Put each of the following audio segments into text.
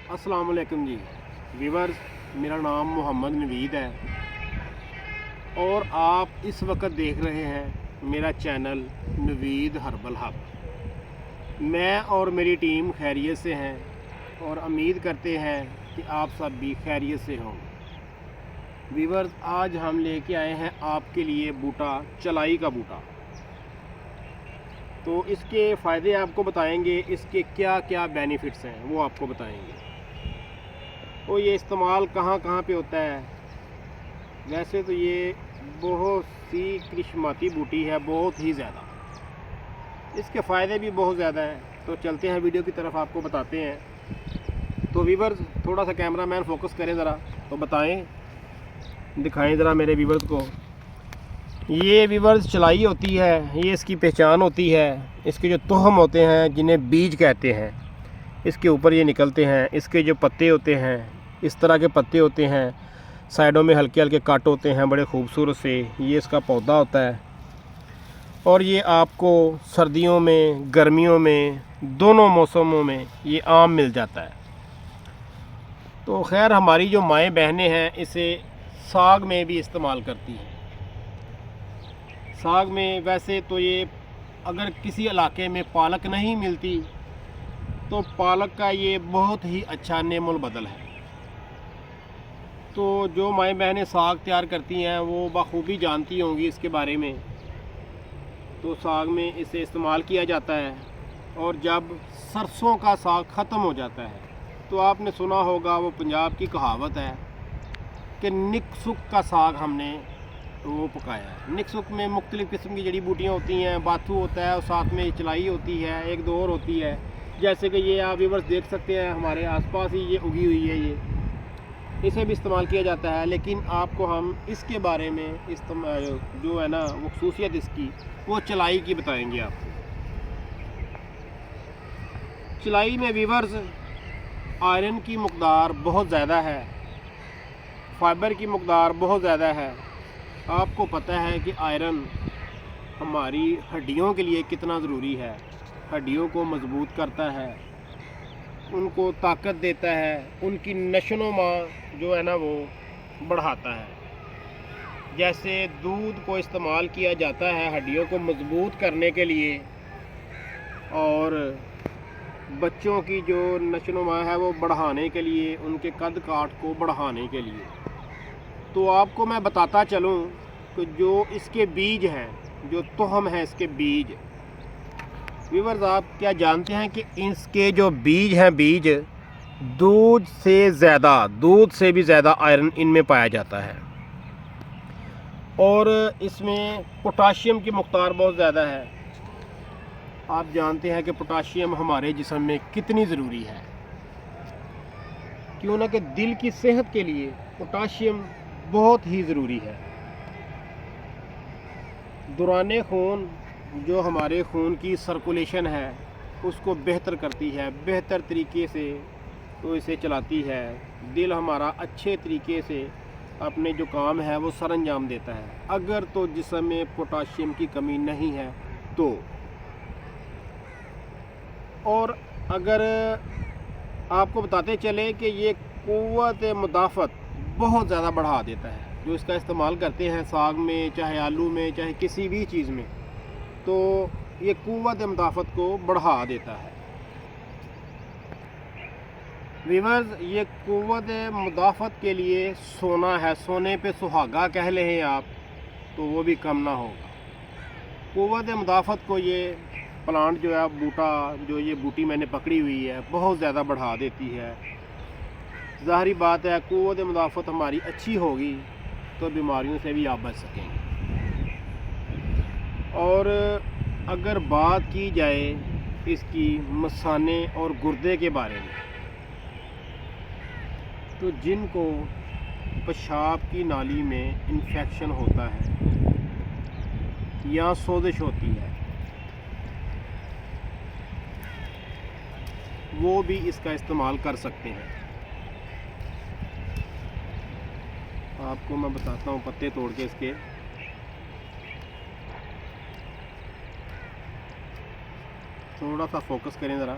अस्सलाम वालेकुम जी व्यूवर्स, मेरा नाम मोहम्मद नवीद है और आप इस वक्त देख रहे हैं मेरा चैनल नवीद हर्बल हब। मैं और मेरी टीम खैरियत से हैं और उम्मीद करते हैं कि आप सब भी खैरियत से हों। व्यूवर्स, आज हम लेके आए हैं आपके लिए बूटा चलाई का बूटा। तो इसके फ़ायदे आपको बताएंगे, इसके क्या क्या बेनिफिट्स हैं वो आपको बताएंगे। तो ये इस्तेमाल कहाँ कहाँ पे होता है। वैसे तो ये बहुत सी करिश्माती बूटी है, बहुत ही ज़्यादा। इसके फ़ायदे भी बहुत ज़्यादा हैं। तो चलते हैं वीडियो की तरफ, आपको बताते हैं। तो व्यूवर्स, थोड़ा सा कैमरा मैन फोकस करें ज़रा, तो बताएं, दिखाएं ज़रा मेरे व्यूवर्स को। ये व्यूवर्स चलाई होती है, ये इसकी पहचान होती है। इसके जो तोहम होते हैं, जिन्हें बीज कहते हैं, इसके ऊपर ये निकलते हैं। इसके जो पत्ते होते हैं, इस तरह के पत्ते होते हैं, साइडों में हल्के हल्के काट होते हैं, बड़े खूबसूरत से। ये इसका पौधा होता है और ये आपको सर्दियों में, गर्मियों में, दोनों मौसमों में ये आम मिल जाता है। तो खैर, हमारी जो माएँ बहनें हैं इसे साग में भी इस्तेमाल करती हैं। साग में वैसे तो ये, अगर किसी इलाके में पालक नहीं मिलती तो पालक का ये बहुत ही अच्छा नेमुल बदल है। तो जो माएँ बहनें साग तैयार करती हैं वो बखूबी जानती होंगी इसके बारे में। तो साग में इसे इस्तेमाल किया जाता है। और जब सरसों का साग ख़त्म हो जाता है तो आपने सुना होगा, वो पंजाब की कहावत है कि निक सुक का साग हमने वो पकाया है। निक सुक में मुख्तलिफ़ किस्म की जड़ी बूटियाँ होती हैं, बाथू होता है और साथ में चलाई होती है, एक दो और होती है। जैसे कि ये आप व्यूवर्स देख सकते हैं, हमारे आसपास ही ये उगी हुई है। ये इसे भी इस्तेमाल किया जाता है। लेकिन आपको हम इसके बारे में जो है ना, वो खसूसियत इसकी, वो चलाई की बताएंगे आपको। चलाई में व्यूवर्स आयरन की मकदार बहुत ज़्यादा है, फाइबर की मकदार बहुत ज़्यादा है। आपको पता है कि आयरन हमारी हड्डियों के लिए कितना ज़रूरी है। हड्डियों को मजबूत करता है, उनको ताकत देता है, उनकी नशोनुमा जो है ना वो बढ़ाता है। जैसे दूध को इस्तेमाल किया जाता है हड्डियों को मजबूत करने के लिए, और बच्चों की जो नशोनुमा है वो बढ़ाने के लिए, उनके कद काठ को बढ़ाने के लिए। तो आपको मैं बताता चलूँ कि जो इसके बीज हैं, जो तोहम है इसके बीज, व्यूवर्स, आप क्या जानते हैं कि इसके जो बीज हैं, बीज दूध से भी ज़्यादा आयरन इनमें पाया जाता है। और इसमें पोटाशियम की मकदार बहुत ज़्यादा है। आप जानते हैं कि पोटाशियम हमारे जिस्म में कितनी ज़रूरी है। क्यों ना कि दिल की सेहत के लिए पोटाशियम बहुत ही ज़रूरी है। दौरान खून, जो हमारे खून की सर्कुलेशन है उसको बेहतर करती है, बेहतर तरीके से तो इसे चलाती है। दिल हमारा अच्छे तरीके से अपने जो काम है वो सर अंजाम देता है। अगर तो जिस्म में पोटाशियम की कमी नहीं है तो। और अगर आपको बताते चले कि ये क़ुव्वत मुदाफ़त बहुत ज़्यादा बढ़ा देता है। जो इसका इस्तेमाल करते हैं साग में, चाहे आलू में, चाहे किसी भी चीज़ में, तो ये क़ुव्वत मुदाफ़त को बढ़ा देता है। व्यूवर्स, ये क़ुव्वत मुदाफ़त के लिए सोना है, सोने पे सुहागा कह लें आप, तो वो भी कम ना होगा। क़ुव्वत मुदाफ़त को ये प्लांट जो है, बूटा, जो ये बूटी मैंने पकड़ी हुई है, बहुत ज़्यादा बढ़ा देती है। ज़ाहिरी बात है, क़ुव्वत मुदाफ़त हमारी अच्छी होगी तो बीमारियों से भी आप बच सकेंगे। और अगर बात की जाए इसकी मसाने और गुर्दे के बारे में, तो जिनको पेशाब की नाली में इन्फेक्शन होता है या सोजिश होती है, वो भी इसका इस्तेमाल कर सकते हैं। आपको मैं बताता हूँ पत्ते तोड़ के इसके। थोड़ा सा फोकस करें ज़रा।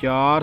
4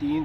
3